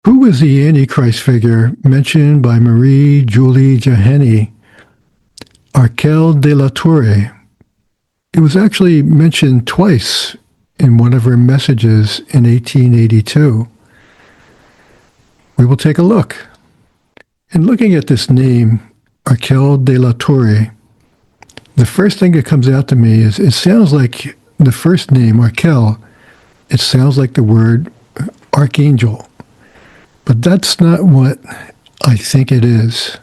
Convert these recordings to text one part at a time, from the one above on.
Who was the Antichrist figure mentioned by Marie Julie Jahenny, Arkel de la Torre? It was actually mentioned twice in one of her messages in 1882. We will take a look. In looking at this name, Arkel de la Torre, the first thing that comes out to me is it sounds like the first name, Arkel, it sounds like the word archangel. But that's not what I think it is.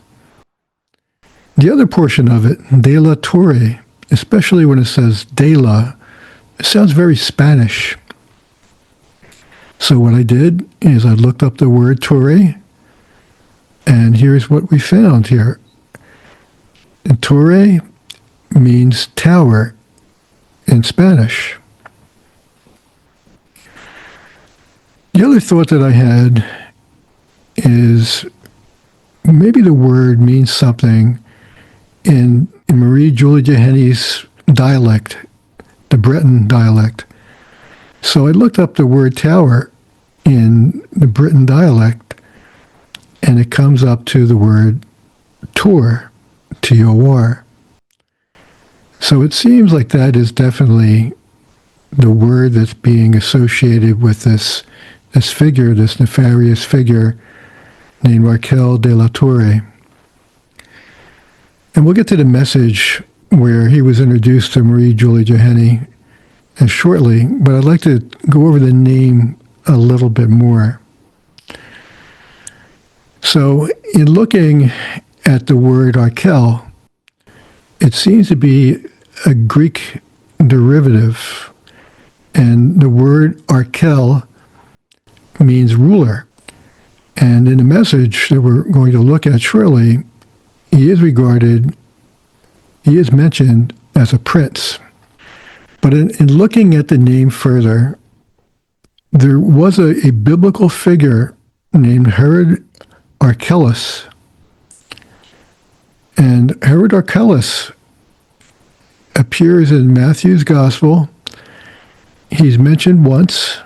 The other portion of it, de la Torre, especially when it says de la, it sounds very Spanish. So what I did is I looked up the word Torre, and here's what we found here. And Torre means tower in Spanish. The other thought that I had is maybe the word means something in Marie Julie Jahenny's dialect, the Breton dialect. So I looked up the word tower in the Breton dialect, and it comes up to the word Torre, T-O-R. So it seems like that is definitely the word that's being associated with this figure, this nefarious figure named Arkel de la Torre. And we'll get to the message where he was introduced to Marie Julie Jahenny shortly, but I'd like to go over the name a little bit more. So in looking at the word Arkel, it seems to be a Greek derivative, and the word Arkel means ruler. And in the message that we're going to look at shortly, he is mentioned as a prince. But in looking at the name further, there was a biblical figure named Herod Archelaus. And Herod Archelaus appears in Matthew's Gospel. He's mentioned once.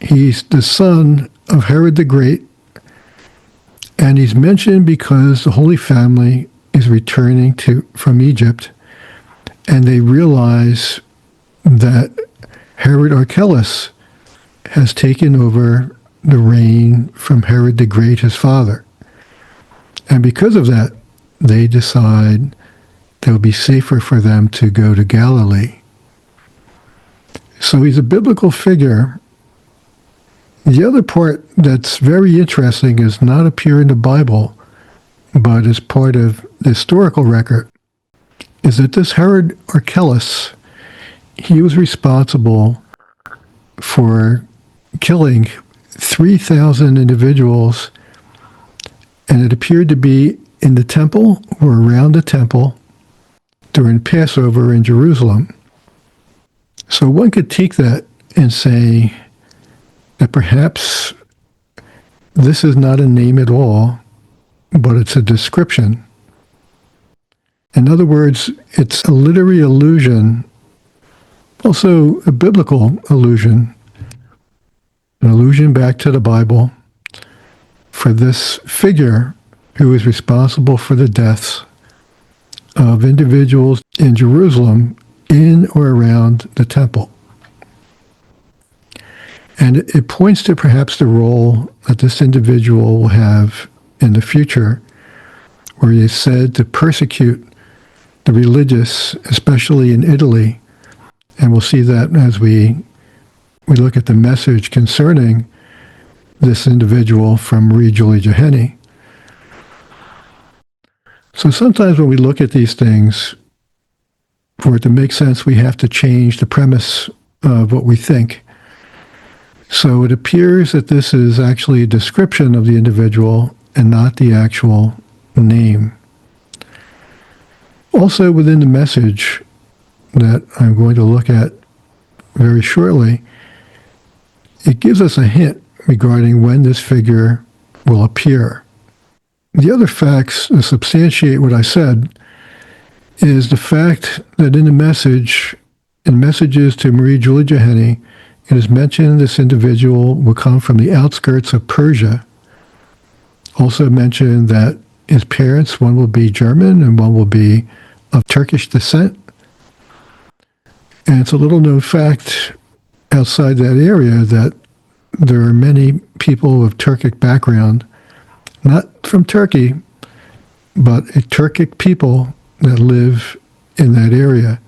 He's the son of Herod the Great. And he's mentioned because the Holy Family is returning from Egypt, and they realize that Herod Archelaus has taken over the reign from Herod the Great, his father. And because of that, they decide that it would be safer for them to go to Galilee. So he's a biblical figure. The other part that's very interesting is not appear in the Bible, but as part of the historical record, is that this Herod Archelaus, he was responsible for killing 3,000 individuals, and it appeared to be in the temple or around the temple during Passover in Jerusalem. So one could take that and say that perhaps this is not a name at all, but it's a description. In other words, it's a literary allusion, also a biblical allusion, an allusion back to the Bible for this figure who is responsible for the deaths of individuals in Jerusalem in or around the temple. And it points to perhaps the role that this individual will have in the future, where he is said to persecute the religious, especially in Italy. And we'll see that as we look at the message concerning this individual from Marie Julie Jahenny. So sometimes when we look at these things, for it to make sense, we have to change the premise of what we think. So it appears that this is actually a description of the individual and not the actual name. Also within the message that I'm going to look at very shortly, it gives us a hint regarding when this figure will appear. The other facts that substantiate what I said is the fact that in the message, in messages to Marie Julie Jahenny, it is mentioned this individual will come from the outskirts of Persia, Also mentioned that his parents, one will be German and one will be of Turkish descent. And it's a little known fact outside that area that there are many people of Turkic background, not from Turkey, but a Turkic people that live in that area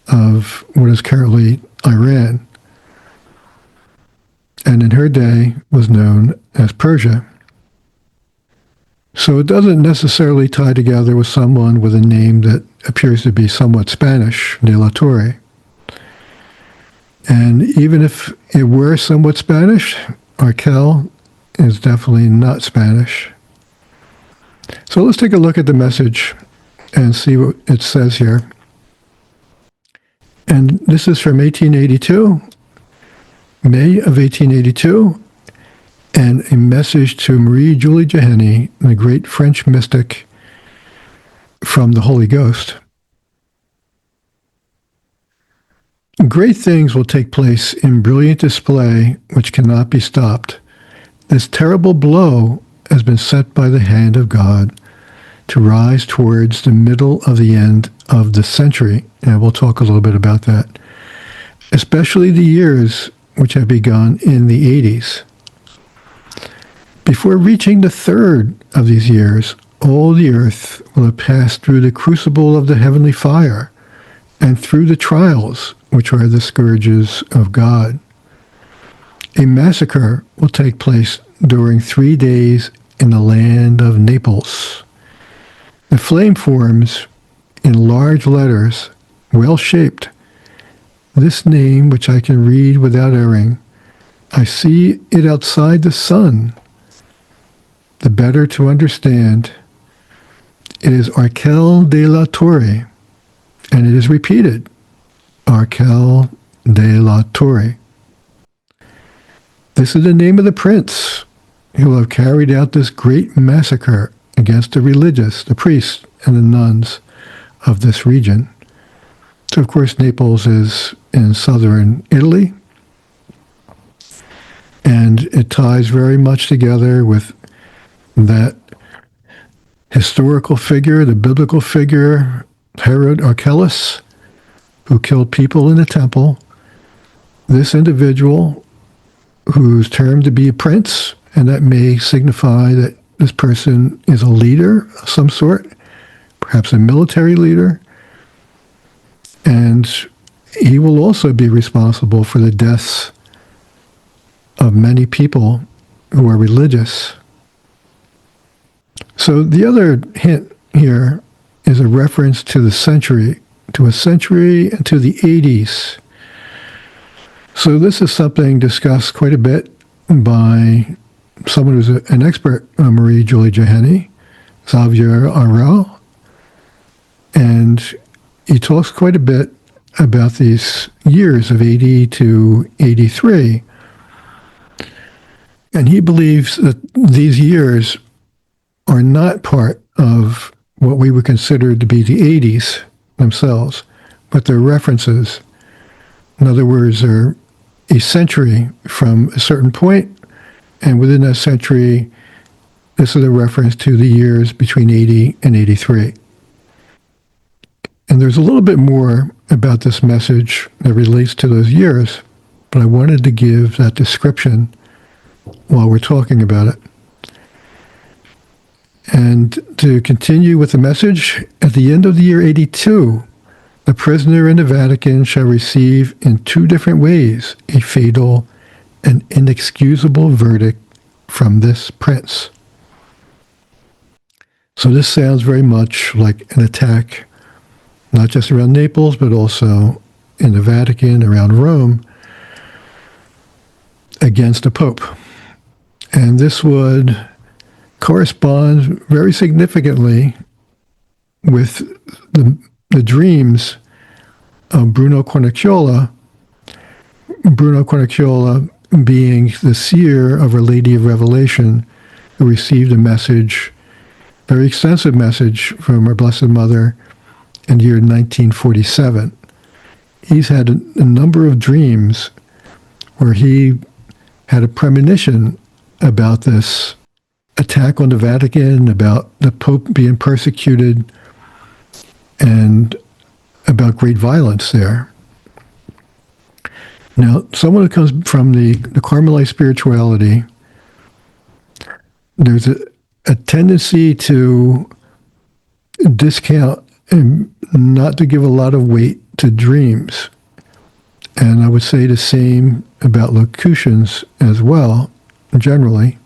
of what is currently Iran, and in her day was known as Persia. So it doesn't necessarily tie together with someone with a name that appears to be somewhat Spanish, de la Torre. And even if it were somewhat Spanish, Arkel is definitely not Spanish. So let's take a look at the message and see what it says here. And this is from 1882, May of 1882, and a message to Marie-Julie Jahenny, the great French mystic, from the Holy Ghost. Great things will take place in brilliant display which cannot be stopped. This terrible blow has been set by the hand of God to rise towards the middle of the end of the century, and we'll talk a little bit about that, especially the years which have begun in the 80s. Before reaching the third of these years, all the earth will have passed through the crucible of the heavenly fire and through the trials, which are the scourges of God. A massacre will take place during 3 days in the land of Naples. The flame forms in large letters, well-shaped. This name, which I can read without erring, I see it outside the sun. The better to understand, it is Arkel de la Torre, and it is repeated, Arkel de la Torre. This is the name of the prince who will have carried out this great massacre against the religious, the priests, and the nuns of this region. So, of course, Naples is in southern Italy, and it ties very much together with that historical figure, the biblical figure, Herod Archelaus, who killed people in the temple. This individual, who's termed to be a prince, and that may signify that this person is a leader of some sort, perhaps a military leader, and he will also be responsible for the deaths of many people who are religious. So the other hint here is a reference to the century, to a century and to the 80s. So this is something discussed quite a bit by someone who's an expert on Marie-Julie Jahenny, Xavier Arkel, and he talks quite a bit about these years of 80 to 83. And he believes that these years are not part of what we would consider to be the 80s themselves, but they're references. In other words, they're a century from a certain point, and within that century, this is a reference to the years between 80 and 83. And there's a little bit more about this message that relates to those years, but I wanted to give that description while we're talking about it. And to continue with the message, at the end of the year 82, the prisoner in the Vatican shall receive in two different ways a fatal and inexcusable verdict from this prince. So this sounds very much like an attack, not just around Naples, but also in the Vatican, around Rome, against the Pope. And this would correspond very significantly with the dreams of Bruno Cornacchiola. Bruno Cornacchiola being the seer of Our Lady of Revelation, who received a message, very extensive message from our Blessed Mother in the year 1947. He's had a number of dreams where he had a premonition about this attack on the Vatican, about the Pope being persecuted, and about great violence there. Now, someone who comes from the Carmelite spirituality, there's a tendency to discount and not to give a lot of weight to dreams. And I would say the same about locutions as well, generally.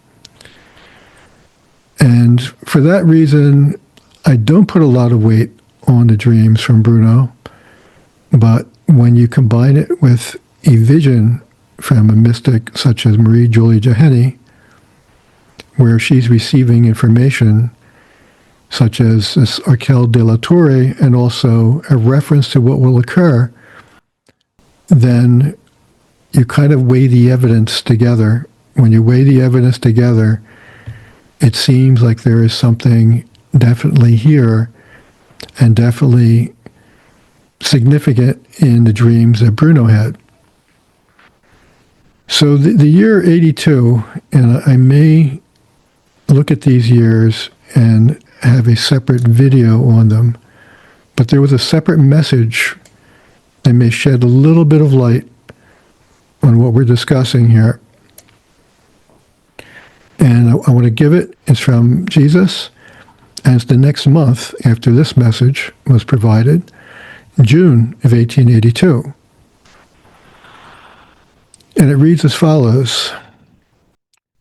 And for that reason, I don't put a lot of weight on the dreams from Bruno. But when you combine it with a vision from a mystic such as Marie Julie Jahenny, where she's receiving information such as this Arkel de la Torre, and also a reference to what will occur, then you kind of weigh the evidence together. When you weigh the evidence together, it seems like there is something definitely here and definitely significant in the dreams that Bruno had. So the year 82, and I may look at these years and have a separate video on them, but there was a separate message that may shed a little bit of light on what we're discussing here. And I want to give it. It's from Jesus, and it's the next month after this message was provided, June of 1882. And it reads as follows.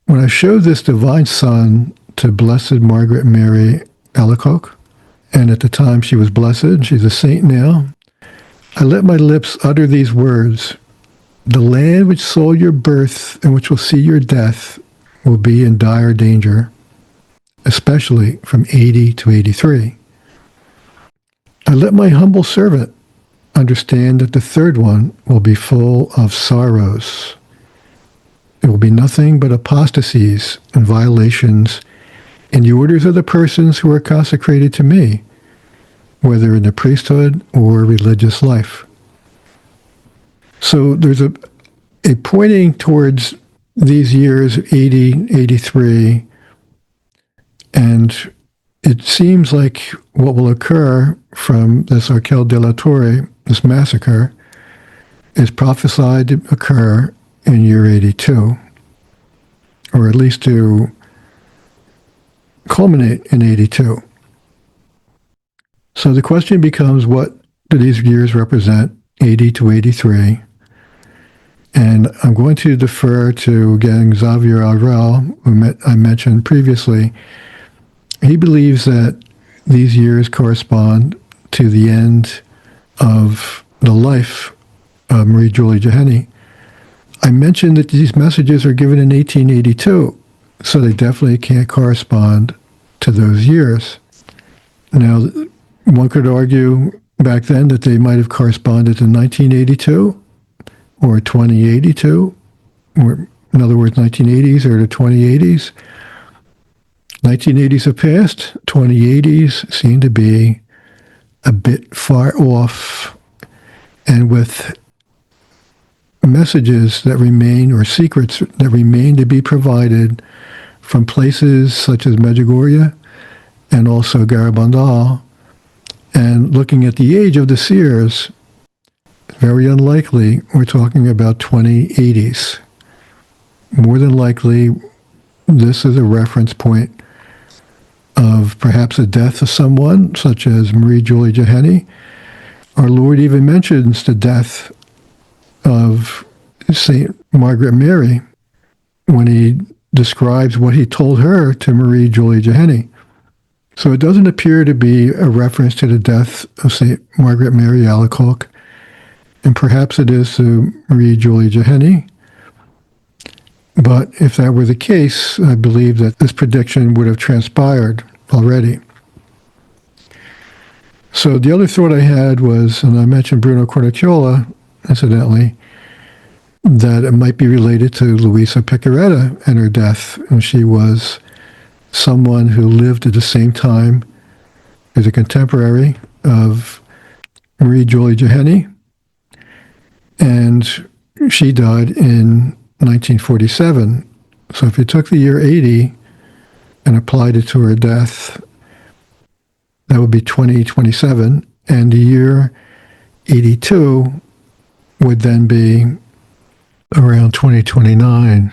When I showed this divine son to Blessed Margaret Mary Alacoque, and at the time she was blessed, she's a saint now, I let my lips utter these words: the land which saw your birth and which will see your death will be in dire danger, especially from 80 to 83. I let my humble servant understand that the third one will be full of sorrows. It will be nothing but apostasies and violations in the orders of the persons who are consecrated to me, whether in the priesthood or religious life. So there's a pointing towards these years, 80, 83, and it seems like what will occur from this Arkel de la Torre, this massacre, is prophesied to occur in year 82, or at least to culminate in 82. So the question becomes, what do these years represent, 80 to 83? And I'm going to defer to, again, Xavier Arkel, who I mentioned previously. He believes that these years correspond to the end of the life of Marie Julie Jahenny. I mentioned that these messages are given in 1882, so they definitely can't correspond to those years. Now, one could argue back then that they might have corresponded to 1982 or 2082, or in other words, 1980s or the 2080s. 1980s have passed. 2080s seem to be a bit far off, and with messages that remain, or secrets that remain to be provided from places such as Medjugorje and also Garabandal, and looking at the age of the seers, very unlikely we're talking about 2080s. More than likely, this is a reference point of perhaps the death of someone, such as Marie Julie Jahenny. Our Lord even mentions the death of St. Margaret Mary when he describes what he told her to Marie Julie Jahenny. So it doesn't appear to be a reference to the death of St. Margaret Mary Alacoque, and perhaps it is to Marie Julie Jahenny. But if that were the case, I believe that this prediction would have transpired already. So the other thought I had was, and I mentioned Bruno Cornacchiola, incidentally, that it might be related to Luisa Picaretta and her death. And she was someone who lived at the same time as a contemporary of Marie Julie Jahenny. And she died in 1947. So if you took the year 80 and applied it to her death, that would be 2027. And the year 82 would then be around 2029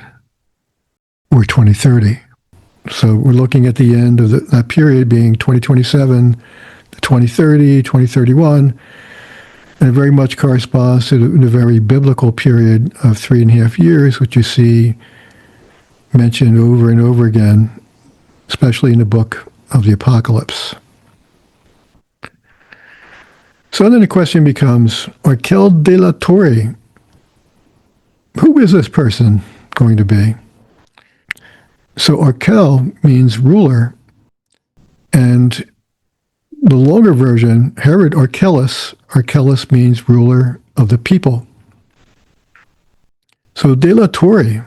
or 2030. So we're looking at the end of that period being 2027 to 2030, 2031, and it very much corresponds to the very biblical period of 3.5 years, which you see mentioned over and over again, especially in the book of the Apocalypse. So then the question becomes, Arkel de la Torre, who is this person going to be? So Arkel means ruler, and the longer version, Herod Archelaus means ruler of the people. So de la Torre,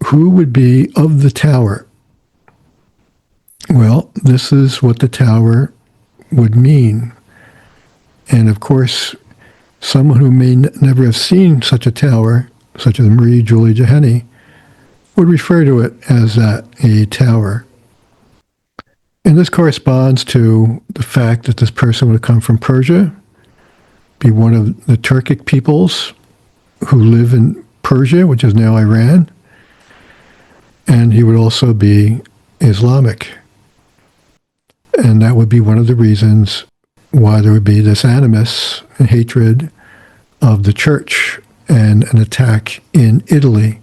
who would be of the tower? Well, this is what the tower would mean. And of course, someone who may never have seen such a tower, such as Marie Julie Jahenny, would refer to it as that, a tower. And this corresponds to the fact that this person would come from Persia, be one of the Turkic peoples who live in Persia, which is now Iran, and he would also be Islamic. And that would be one of the reasons why there would be this animus and hatred of the church and an attack in Italy.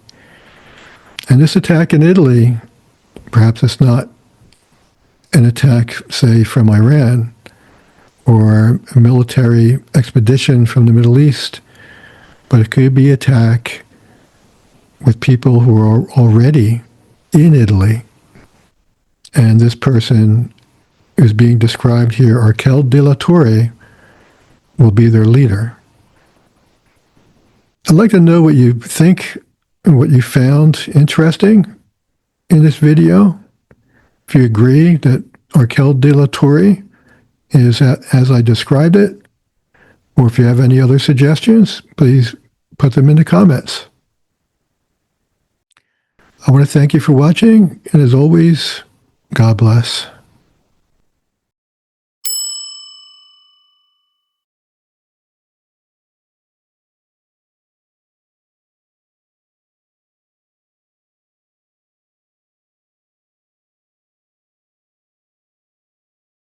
And this attack in Italy, perhaps it's not an attack, say, from Iran or a military expedition from the Middle East, but it could be an attack with people who are already in Italy. And this person who's being described here, Arkel de la Torre, will be their leader. I'd like to know what you think and what you found interesting in this video. If you agree that Arkel de la Torre is as I described it, or if you have any other suggestions, please put them in the comments. I want to thank you for watching, and as always, God bless.